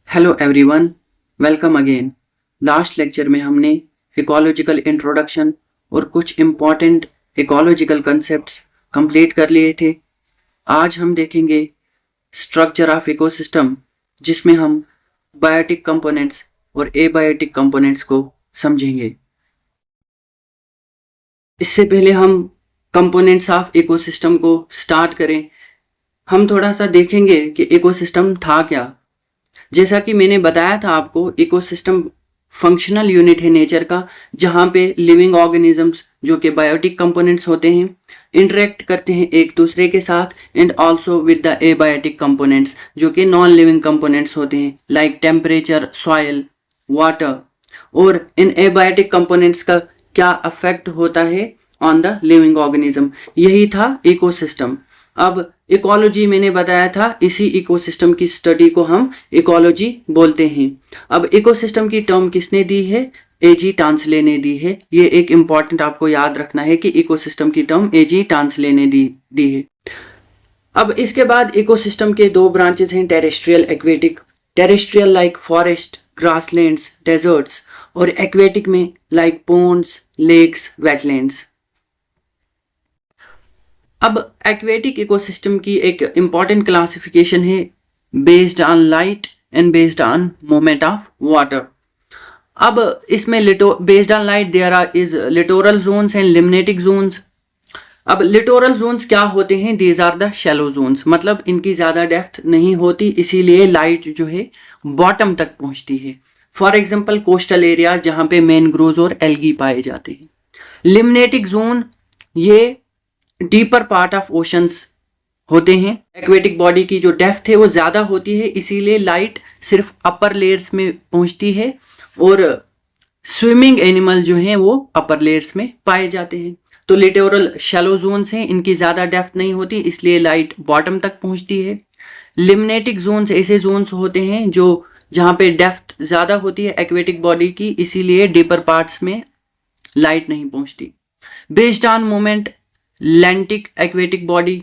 Hello everyone, welcome again. Last lecture में हमने ecological introduction और कुछ इम्पॉर्टेंट इकोलॉजिकल कंसेप्ट्स कंप्लीट कर लिए थे। आज हम देखेंगे स्ट्रक्चर ऑफ इकोसिस्टम, जिसमें हम बायोटिक कंपोनेंट्स और एबायोटिक कंपोनेंट्स को समझेंगे। इससे पहले हम कंपोनेंट्स ऑफ इकोसिस्टम को स्टार्ट करें, हम थोड़ा सा देखेंगे कि इकोसिस्टम था क्या। जैसा कि मैंने बताया था आपको, इकोसिस्टम फंक्शनल यूनिट है नेचर का, जहाँ पे लिविंग ऑर्गेनिजम्स जो कि बायोटिक कंपोनेंट्स होते हैं इंटरेक्ट करते हैं एक दूसरे के साथ, and also with the abiotic components जो कि नॉन लिविंग कंपोनेंट्स होते हैं लाइक टेम्परेचर, सॉइल, वाटर। और इन एबायोटिक कंपोनेंट्स का क्या अफेक्ट होता है ऑन द लिविंग ऑर्गेनिज्म, यही था इकोसिस्टम। अब इकोलॉजी मैंने बताया था, इसी इकोसिस्टम की स्टडी को हम इकोलॉजी बोलते हैं। अब इकोसिस्टम की टर्म किसने दी है? एजी टांसले ने दी है। ये एक इम्पॉर्टेंट आपको याद रखना है कि इकोसिस्टम की टर्म एजी टांसले ने दी है। अब इसके बाद इकोसिस्टम के दो ब्रांचेस हैं, terrestrial, aquatic. Terrestrial like forest, grasslands, deserts, और एक्वेटिक में लाइक पोन्ड्स, लेक्स, वेटलैंड्स। अब एक्वेटिक इकोसिस्टम की एक इम्पॉर्टेंट क्लासिफिकेशन है based on light and based on movement of water. अब इसमें based on light there are is littoral zones and limnetic zones. अब littoral zones क्या होते हैं? These are the shallow zones, मतलब इनकी ज़्यादा डेप्थ नहीं होती, इसीलिए लाइट जो है बॉटम तक पहुंचती है। फॉर एग्जाम्पल कोस्टल एरिया जहाँ पे मैनग्रोव्स और एल्गी पाए जाते हैं। लिम्नेटिक जोन ये डीपर पार्ट ऑफ ओशंस होते हैं। एक्वेटिक बॉडी की जो डेप्थ है वो ज़्यादा होती है, इसीलिए लाइट सिर्फ अपर लेयर्स में पहुंचती है, और स्विमिंग एनिमल जो हैं वो अपर लेयर्स में पाए जाते हैं। तो लिटोरल शैलो जोन्स हैं, इनकी ज़्यादा डेप्थ नहीं होती, इसलिए लाइट बॉटम तक पहुंचती है। लिम्नेटिक जोन्स ऐसे जोन्स होते हैं जो जहाँ पे डेप्थ ज़्यादा होती है एक्वेटिक बॉडी की, इसीलिए डीपर पार्ट्स में लाइट नहीं पहुंचती। Based on moment lentic aquatic body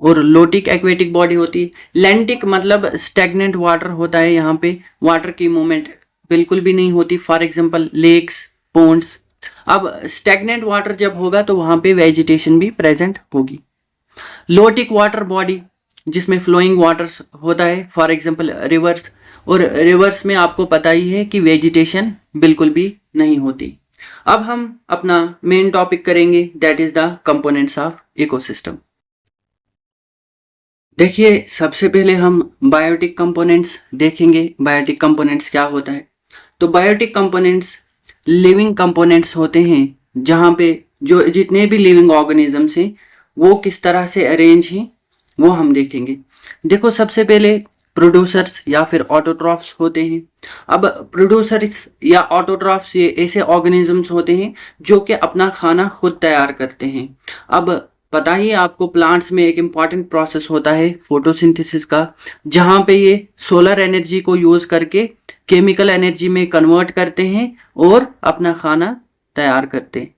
और लोटिक एक्वेटिक बॉडी होती है। लैंटिक मतलब स्टैग्नेंट वाटर होता है, यहाँ पे वाटर की मूवमेंट बिल्कुल भी नहीं होती, फॉर एग्जांपल लेक्स, पोन्ड्स। अब स्टैग्नेंट वाटर जब होगा तो वहाँ पे वेजिटेशन भी प्रेजेंट होगी। लोटिक वाटर बॉडी जिसमें फ्लोइंग वाटर्स होता है, फॉर एग्जांपल रिवर्स, और रिवर्स में आपको पता ही है कि वेजिटेशन बिल्कुल भी नहीं होती। अब हम अपना मेन टॉपिक करेंगे, that is the components of ecosystem. देखिए, सबसे पहले हम बायोटिक कंपोनेंट्स देखेंगे। बायोटिक कंपोनेंट्स क्या होता है? तो बायोटिक कंपोनेंट्स लिविंग कंपोनेंट्स होते हैं, जहाँ पे जो जितने भी लिविंग ऑर्गेनिजम्स हैं वो किस तरह से अरेंज हैं वो हम देखेंगे। देखो, सबसे पहले प्रोड्यूसर्स या फिर ऑटोट्रॉफ्स होते हैं। अब प्रोड्यूसर्स या ऑटोट्रॉफ्स ये ऐसे ऑर्गेनिजम्स होते हैं जो कि अपना खाना खुद तैयार करते हैं। अब पता ही आपको, प्लांट्स में एक इम्पॉर्टेंट प्रोसेस होता है फोटोसिंथेसिस का, जहाँ पे ये सोलर एनर्जी को यूज़ करके केमिकल एनर्जी में कन्वर्ट करते हैं और अपना खाना तैयार करते हैं।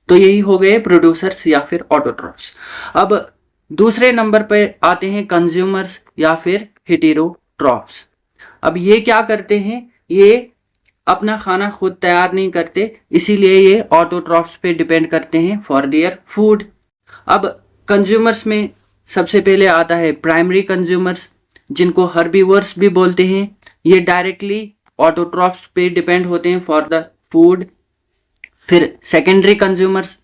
तो यही हो गए प्रोड्यूसर्स या फिर ऑटोट्रॉफ्स। अब दूसरे नंबर पर आते हैं कंज्यूमर्स या फिर हेटेरोट्रॉफ्स। अब ये क्या करते हैं? ये अपना खाना खुद तैयार नहीं करते, इसीलिए ये ऑटोट्रॉफ्स पे डिपेंड करते हैं फॉर देयर फूड। अब कंज्यूमर्स में सबसे पहले आता है प्राइमरी कंज्यूमर्स, जिनको हर्बीवर्स भी बोलते हैं। ये डायरेक्टली ऑटोट्रॉफ्स पे डिपेंड होते हैं फॉर द फूड। फिर सेकेंडरी कंज्यूमर्स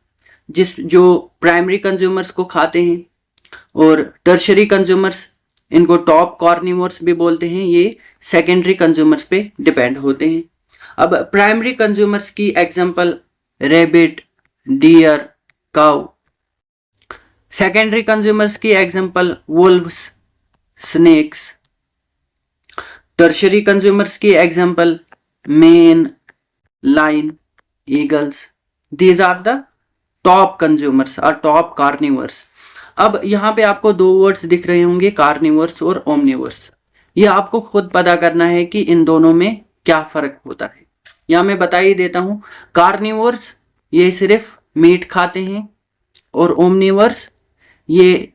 जो प्राइमरी कंज्यूमर्स को खाते हैं, और टर्शरी कंज्यूमर्स, इनको टॉप कार्निवोर्स भी बोलते हैं, ये सेकेंडरी कंज्यूमर्स पे डिपेंड होते हैं। अब प्राइमरी कंज्यूमर्स की example rabbit, deer, cow. Secondary consumers की example wolves, snakes. Tertiary consumers की example men, lion, eagles. These are the top consumers और टॉप कार्निवर्स। अब यहाँ पे आपको दो वर्ड्स दिख रहे होंगे, कार्निवर्स और ओमनिवर्स। ये आपको खुद पता करना है कि इन दोनों में क्या फर्क होता है। यहाँ मैं बता ही देता हूँ, कार्निवर्स ये सिर्फ मीट खाते हैं, और ओमनिवर्स ये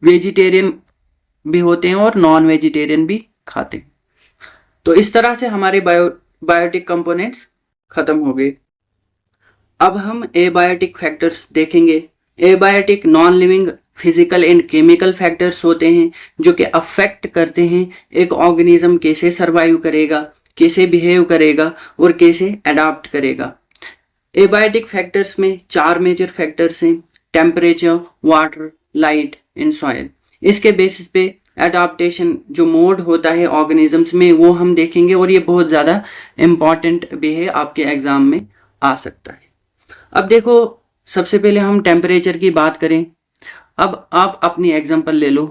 वेजिटेरियन भी होते हैं और नॉन वेजिटेरियन भी खाते हैं। तो इस तरह से हमारे बायोटिक कंपोनेंट्स खत्म हो गए। अब हम एबायोटिक फैक्टर्स देखेंगे। Abiotic non living physical and chemical factors होते हैं जो कि अफेक्ट करते हैं एक ऑर्गेनिज्म कैसे सरवाइव करेगा, कैसे बिहेव करेगा और कैसे अडाप्ट करेगा। एबायोटिक फैक्टर्स में 4 मेजर फैक्टर्स हैं, temperature, water, light and soil. इसके बेसिस पे एडाप्टेशन जो मोड होता है ऑर्गेनिजम्स में वो हम देखेंगे और ये बहुत ज़्यादा इम्पॉर्टेंट भी है, आपके एग्जाम में आ सकता है। अब देखो, सबसे पहले हम टेम्परेचर की बात करें। अब आप अपनी एग्जांपल ले लो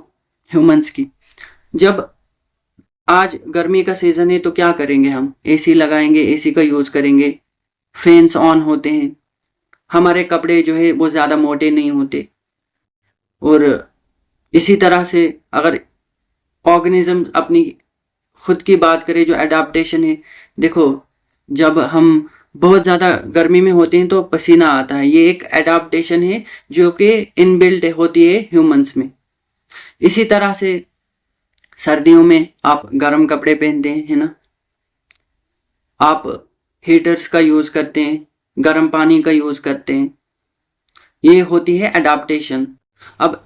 ह्यूमंस की। जब आज गर्मी का सीजन है तो क्या करेंगे हम? एसी लगाएंगे, एसी का यूज करेंगे, फैंस ऑन होते हैं, हमारे कपड़े जो है वो ज़्यादा मोटे नहीं होते। और इसी तरह से अगर ऑर्गेनिज्म अपनी खुद की बात करें, जो एडाप्टेशन है, देखो जब हम बहुत ज़्यादा गर्मी में होते हैं तो पसीना आता है, ये एक एडाप्टेशन है जो कि इनबिल्ट होती है ह्यूमंस में। इसी तरह से सर्दियों में आप गर्म कपड़े पहनते हैं, है ना, आप हीटर्स का यूज़ करते हैं, गर्म पानी का यूज़ करते हैं, ये होती है एडाप्टेशन। अब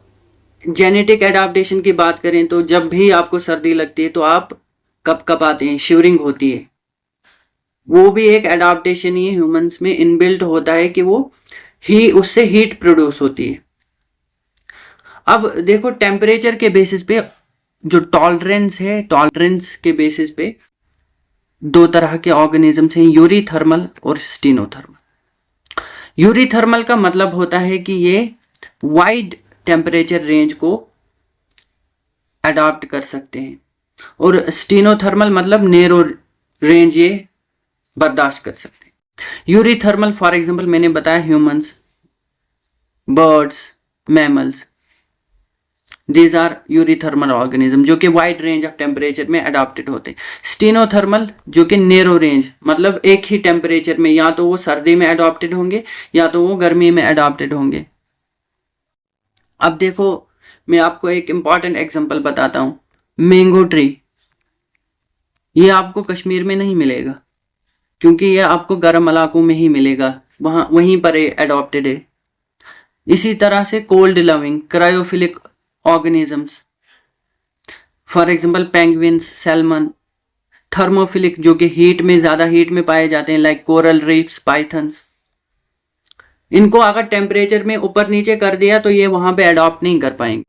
जेनेटिक एडाप्टेशन की बात करें तो जब भी आपको सर्दी लगती है तो आप कपकपाते हैं, शिवरिंग होती है, वो भी एक एडाप्टेशन ही है, ह्यूमंस में इनबिल्ट होता है कि वो उससे हीट प्रोड्यूस होती है। अब देखो, टेम्परेचर के बेसिस पे जो टॉलरेंस है, टॉलरेंस के बेसिस पे 2 तरह के ऑर्गेनिजम्स हैं, यूरीथर्मल और स्टीनोथर्मल। यूरीथर्मल का मतलब होता है कि ये वाइड टेम्परेचर रेंज को अडॉप्ट कर सकते हैं, और स्टीनोथर्मल मतलब नैरो रेंज ये बर्दाश्त कर सकते हैं। यूरीथर्मल फॉर एग्जांपल मैंने बताया humans, birds, mammals, these are eurythermal organism जो कि वाइड रेंज ऑफ टेम्परेचर में अडॉप्टेड होते हैं। स्टीनोथर्मल जो कि नैरो रेंज, मतलब एक ही टेम्परेचर में, या तो वो सर्दी में अडॉप्टेड होंगे या तो वो गर्मी में अडॉप्टेड होंगे। अब देखो, मैं आपको एक इंपॉर्टेंट एग्जांपल बताता हूँ। मैंगो ट्री, ये आपको कश्मीर में नहीं मिलेगा क्योंकि ये आपको गर्म इलाकों में ही मिलेगा, वहीं पर अडॉप्टेड है। इसी तरह से cold loving cryophilic organisms, for example penguins, salmon. Thermophilic जो कि हीट में, ज़्यादा हीट में पाए जाते हैं, लाइक कोरल रीफ्स, पाइथन्स। इनको अगर टेम्परेचर में ऊपर नीचे कर दिया तो ये वहां पे अडॉप्ट नहीं कर पाएंगे।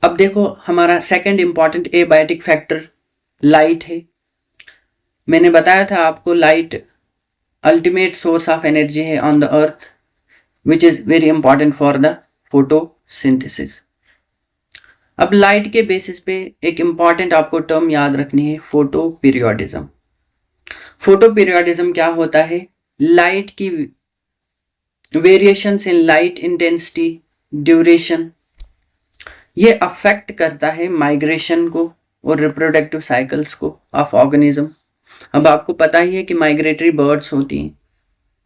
अब देखो, हमारा second important abiotic factor light है। मैंने बताया था आपको, light ultimate source of energy है on the earth, which is very important for the photosynthesis. अब लाइट के बेसिस पे एक इंपॉर्टेंट आपको टर्म याद रखनी है, फोटो पीरियोडिज्म। फोटो पीरियोडिज्म क्या होता है? लाइट की variations in light intensity, duration, ये अफेक्ट करता है माइग्रेशन को और रिप्रोडक्टिव साइकिल्स को ऑफ ऑर्गेनिज्म। अब आपको पता ही है कि माइग्रेटरी बर्ड्स होती हैं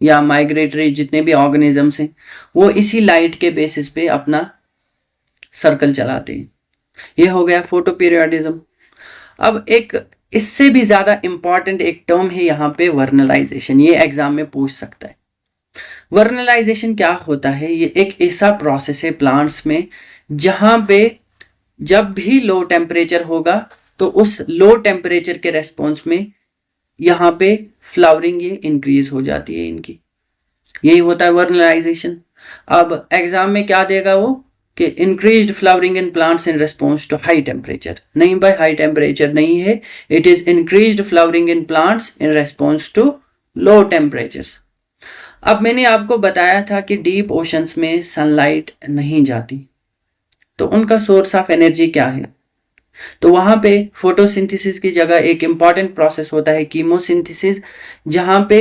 या माइग्रेटरी जितने भी ऑर्गेनिजम्स हैं वो इसी लाइट के बेसिस पे अपना सर्कल चलाते हैं। ये हो गया फोटो पीरियोडिज्म। अब एक इससे भी ज़्यादा इंपॉर्टेंट एक टर्म है यहाँ पे, वर्नलाइजेशन। ये एग्जाम में पूछ सकता है। वर्नलाइजेशन क्या होता है? ये एक ऐसा प्रोसेस है प्लांट्स में जहाँ पे जब भी लो टेम्परेचर होगा तो उस लो टेम्परेचर के रेस्पॉन्स में यहाँ पे फ्लावरिंग ये इंक्रीज हो जाती है इनकी, यही होता है वर्नलाइजेशन। अब एग्जाम में क्या देगा वो कि increased flowering in plants in response to high temperature. नहीं भाई, हाई टेम्परेचर नहीं है, it is increased flowering in plants in response to low temperatures. अब मैंने आपको बताया था कि डीप ओशंस में सनलाइट नहीं जाती, तो उनका सोर्स ऑफ एनर्जी क्या है? तो वहां पे फोटोसिंथेसिस की जगह एक इंपॉर्टेंट प्रोसेस होता है कीमोसिंथेसिस, जहां पे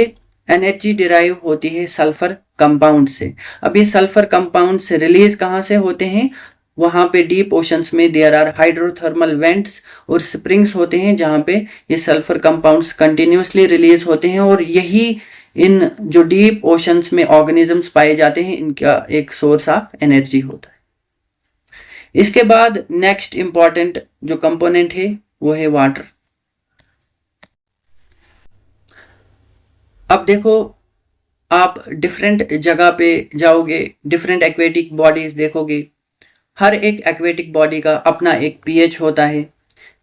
एनर्जी डिराइव होती है सल्फर कंपाउंड से। अब ये सल्फर कंपाउंड से रिलीज कहाँ से होते हैं? वहां पे डीप ओशंस में देयर आर हाइड्रोथर्मल वेंट्स और स्प्रिंग्स होते हैं जहां पे ये सल्फर कंपाउंड्स कंटिन्यूसली रिलीज होते हैं, और यही इन जो डीप ओशंस में ऑर्गेनिजम्स पाए जाते हैं इनका एक सोर्स ऑफ एनर्जी होता है। इसके बाद नेक्स्ट इंपॉर्टेंट जो कंपोनेंट है वो है वाटर। अब देखो, आप डिफरेंट जगह पे जाओगे, डिफरेंट एक्वेटिक बॉडीज देखोगे। हर एक एक्वेटिक बॉडी का अपना एक पीएच होता है,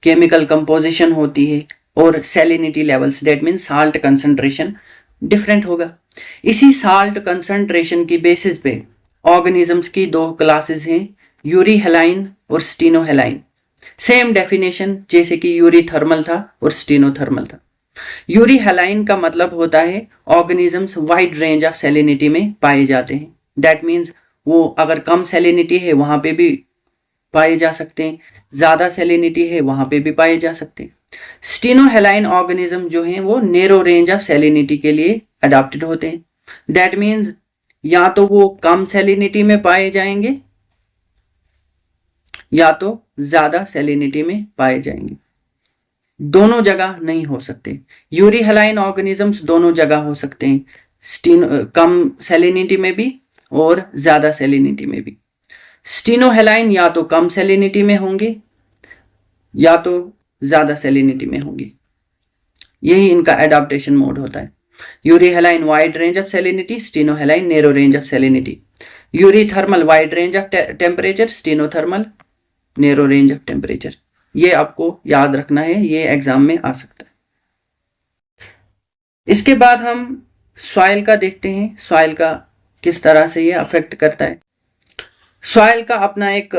केमिकल कंपोजिशन होती है और salinity levels, that means salt concentration different होगा। इसी साल्ट कंसंट्रेशन की बेसिस पे ऑर्गेनिजम्स की दो क्लासेस हैं, यूरीहेलाइन और स्टीनोहेलाइन। सेम डेफिनेशन जैसे कि यूरीथर्मल था और स्टीनोथर्मल था। यूरीहेलाइन का मतलब होता है organisms wide range of salinity में पाए जाते हैं। दैट मीन्स वो अगर कम सैलिनिटी है वहां पे भी पाए जा सकते हैं, ज़्यादा सैलिनिटी है वहां पे भी पाए जा सकते हैं। स्टीनोहेलाइन ऑर्गेनिज्म जो हैं वो नेरो रेंज ऑफ सैलिनिटी के लिए अडॉप्टेड होते हैं। दैट मीन्स या तो वो कम सैलिनिटी में पाए जाएंगे या तो ज़्यादा सैलिनिटी में पाए जाएंगे, दोनों जगह नहीं हो सकते। यूरीहेलाइन ऑर्गेनिजम्स दोनों जगह हो सकते हैं, कम सैलिनिटी में भी और ज़्यादा सैलिनिटी में भी। स्टीनोहेलाइन या तो कम सैलिनिटी में होंगे या तो ज़्यादा सैलिनिटी में होंगे, यही इनका एडाप्टेशन मोड होता है। Euryhaline wide range of salinity, stenohaline narrow range of salinity. Eurythermal wide range of temperature, stenothermal narrow range of temperature. ये आपको याद रखना है, ये एग्जाम में आ सकता है। इसके बाद हम सॉइल का देखते हैं, सॉइल का किस तरह से ये अफेक्ट करता है। सॉइल का अपना एक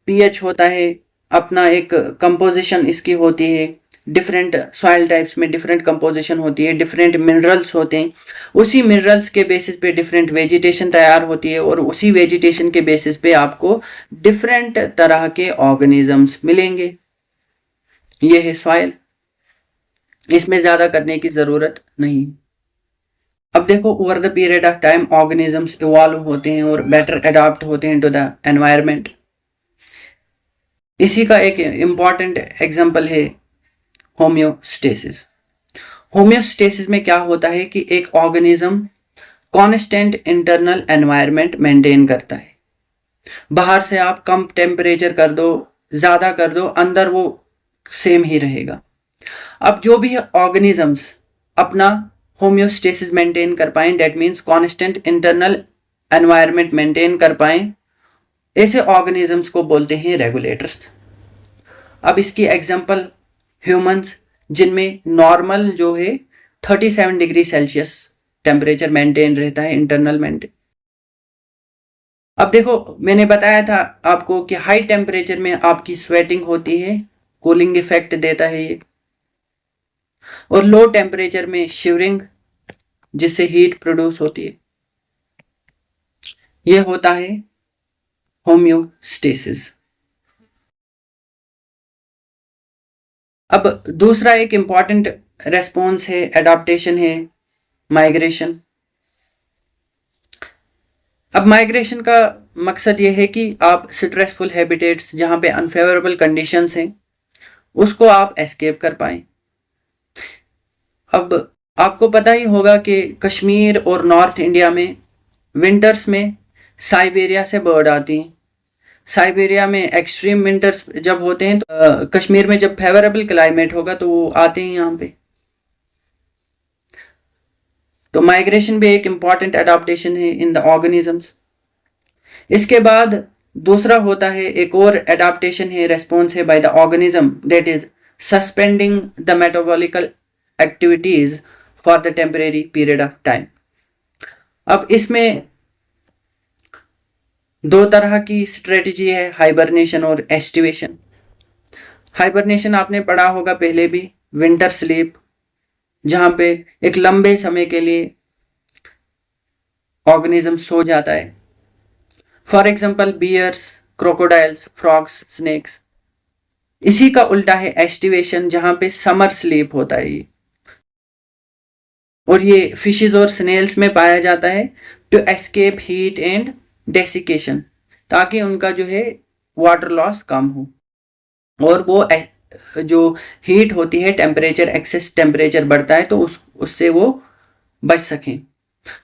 पीएच होता है, अपना एक कंपोजिशन इसकी होती है। डिफरेंट सॉइल टाइप्स में डिफरेंट कंपोजिशन होती है, डिफरेंट मिनरल्स होते हैं। उसी मिनरल्स के बेसिस पे डिफरेंट वेजिटेशन तैयार होती है और उसी वेजिटेशन के बेसिस पे आपको डिफरेंट तरह के ऑर्गेनिजम्स मिलेंगे। ये है सॉइल, इसमें ज़्यादा करने की ज़रूरत नहीं। अब देखो, over the period of time organisms evolve होते हैं और बेटर अडॉप्ट होते हैं टू द एनवायरनमेंट। इसी का एक इम्पॉर्टेंट एग्जांपल है होम्योस्टेसिस। होम्योस्टेसिस में क्या होता है कि एक organism constant internal environment maintain करता है। बाहर से आप कम टेम्परेचर कर दो, ज़्यादा कर दो, अंदर वो सेम ही रहेगा। अब जो भी ऑर्गेनिजम्स अपना होम्योस्टेसिस मेंटेन कर पाएं, that means constant internal environment maintain कर पाएं, ऐसे ऑर्गेनिजम्स को बोलते हैं रेगुलेटर्स। अब इसकी एग्जांपल ह्यूमंस, जिनमें नॉर्मल जो है 37 डिग्री सेल्सियस टेम्परेचर मेंटेन रहता है, इंटरनल मेंटेन। अब देखो, मैंने बताया था आपको कि हाई टेम्परेचर में आपकी स्वेटिंग होती है, कूलिंग इफेक्ट देता है ये, और लो टेम्परेचर में शिवरिंग, जिससे हीट प्रोड्यूस होती है। ये होता है होम्योस्टेसिस। अब दूसरा एक इंपॉर्टेंट रेस्पॉन्स है, एडाप्टेशन है, माइग्रेशन। अब माइग्रेशन का मकसद ये है कि आप स्ट्रेसफुल हैबिटेट्स, जहाँ पे अनफेवरेबल कंडीशंस हैं, उसको आप एस्केप कर पाएं। अब आपको पता ही होगा कि कश्मीर और नॉर्थ इंडिया में विंटर्स में साइबेरिया से बर्ड आती हैं। साइबेरिया में एक्सट्रीम विंटर्स जब होते हैं तो कश्मीर में जब फेवरेबल क्लाइमेट होगा तो वो आते हैं यहाँ पे। तो माइग्रेशन भी एक इम्पॉर्टेंट एडाप्टेशन है इन द ऑर्गेनिजम्स। इसके बाद दूसरा होता है, एक और एडाप्टेशन है, रेस्पॉन्स है by the organism, that is suspending the metabolical activities for the temporary period of time. अब इसमें दो तरह की स्ट्रेटजी है, हाइबरनेशन और एस्टिवेशन। हाइबरनेशन आपने पढ़ा होगा पहले भी, विंटर स्लीप, जहां पे एक लंबे समय के लिए ऑर्गेनिज्म सो जाता है। For example bears, crocodiles, frogs, snakes. इसी का उल्टा है एस्टिवेशन, जहां पे समर स्लीप होता है ये, और ये फिशेस और स्नेल्स में पाया जाता है to escape heat and desiccation, ताकि उनका जो है वाटर लॉस कम हो और वो जो हीट होती है, टेम्परेचर, एक्सेस टेम्परेचर बढ़ता है तो उससे वो बच सकें।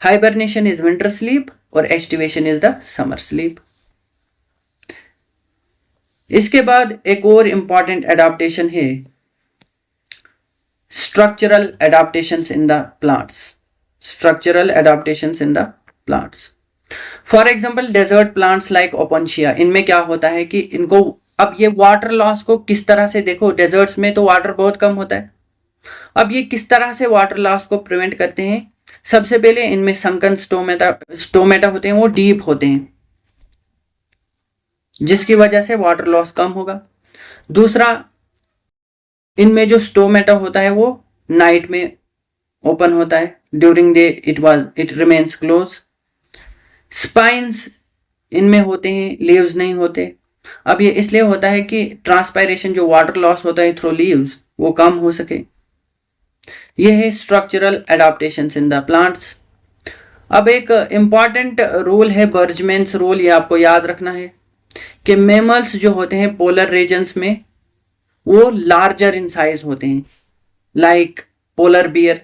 हाइबरनेशन इज विंटर स्लीप और aestivation is the summer sleep. इसके बाद एक और इंपॉर्टेंट एडाप्टेशन है structural adaptations in the plants. structural adaptations in the plants. For example, desert plants like Opuntia, इनमें क्या होता है कि इनको अब ये वाटर लॉस को किस तरह से, देखो डेजर्ट्स में तो वाटर बहुत कम होता है, अब ये किस तरह से वाटर लॉस को प्रिवेंट करते हैं। सबसे पहले इनमें संकन स्टोमेटा होते हैं, वो डीप होते हैं, जिसकी वजह से वाटर लॉस कम होगा। दूसरा, इनमें जो स्टोमेटा होता है वो नाइट में ओपन होता है, during day it remains close. Spines इनमें होते हैं, लीव्स नहीं होते। अब ये इसलिए होता है कि ट्रांसपायरेशन, जो वाटर लॉस होता है थ्रू लीव्स, वो कम हो सके। ये है structural adaptations in the plants. अब एक इंपॉर्टेंट रूल है बर्जमैन्स रूल, ये आपको याद रखना है कि मैमल्स जो होते हैं पोलर रीजन्स में वो लार्जर इन साइज होते हैं, लाइक पोलर बियर,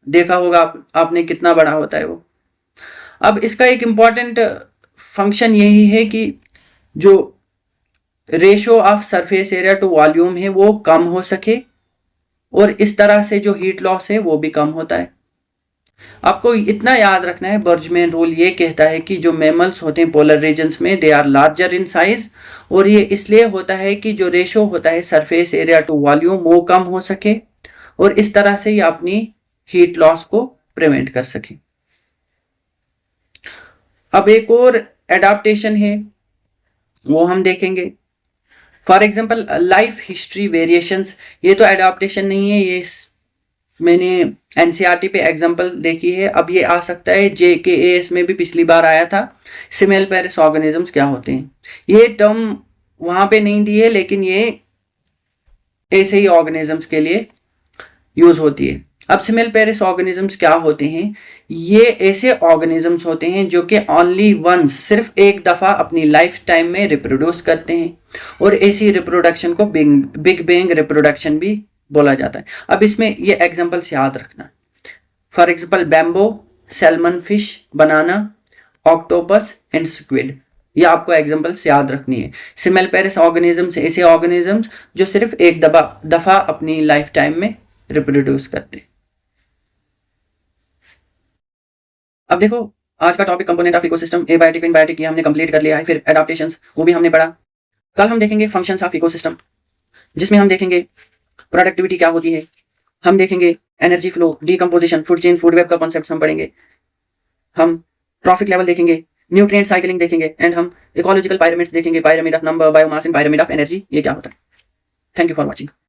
देखा होगा आपने कितना बड़ा होता है वो। अब इसका एक इंपॉर्टेंट फंक्शन यही है कि जो ratio of surface area to volume है वो कम हो सके, और इस तरह से जो हीट लॉस है वो भी कम होता है। आपको इतना याद रखना है, बर्जमैन रूल ये कहता है कि जो मैमल्स होते हैं पोलर रीजन्स में they are larger in size, और ये इसलिए होता है कि जो रेशो होता है सरफेस एरिया टू वॉल्यूम वो कम हो सके, और इस तरह से ये अपनी हीट लॉस को प्रिवेंट कर सके। अब एक और एडाप्टेशन है वो हम देखेंगे। For example life history variations, ये तो एडाप्टेशन नहीं है, ये मैंने एनसीईआरटी पे एग्जाम्पल देखी है। अब ये आ सकता है JKAS में भी पिछली बार आया था, सिमेल्पेरस ऑर्गेनिजम्स क्या होते हैं। ये टर्म वहां पे नहीं दी है, लेकिन ये ऐसे ही ऑर्गेनिजम्स के लिए यूज होती है। अब सिमेल्पेरस ऑर्गेनिजम्स क्या होते हैं, ये ऐसे ऑर्गेनिजम्स होते हैं जो कि ओनली वंस, सिर्फ एक दफा अपनी लाइफ टाइम में रिप्रोड्यूस करते हैं, और ऐसी रिप्रोडक्शन को बिग बैंग रिप्रोडक्शन भी बोला जाता है। अब इसमें ये एग्जांपल्स याद रखना, for example bamboo, salmon fish, banana, octopus and squid, ये आपको एग्जांपल्स याद रखनी है। सिमेल्पेरस ऑर्गेनिजम्स ऐसे ऑर्गेनिजम्स जो सिर्फ एक दफा अपनी लाइफ टाइम में रिप्रोड्यूस करते हैं। अब देखो आज का topic component of ecosystem, abiotic and biotic, ये हमने कंप्लीट कर लिया है। फिर एडाप्टेशंस वो भी हमने पढ़ा। कल हम देखेंगे फंक्शंस ऑफ इकोसिस्टम, जिसमें हम देखेंगे प्रोडक्टिविटी क्या होती है, हम देखेंगे energy flow, decomposition, food chain, food web का कॉन्सेप्ट हम पढ़ेंगे, हम ट्रॉफिक लेवल देखेंगे, न्यूट्रिएंट साइकिलिंग देखेंगे, एंड हम इकोलॉजिकल पायरामिड्स देखेंगे, pyramid of number, biomass and pyramid of energy, ये क्या होता है। Thank you for watching.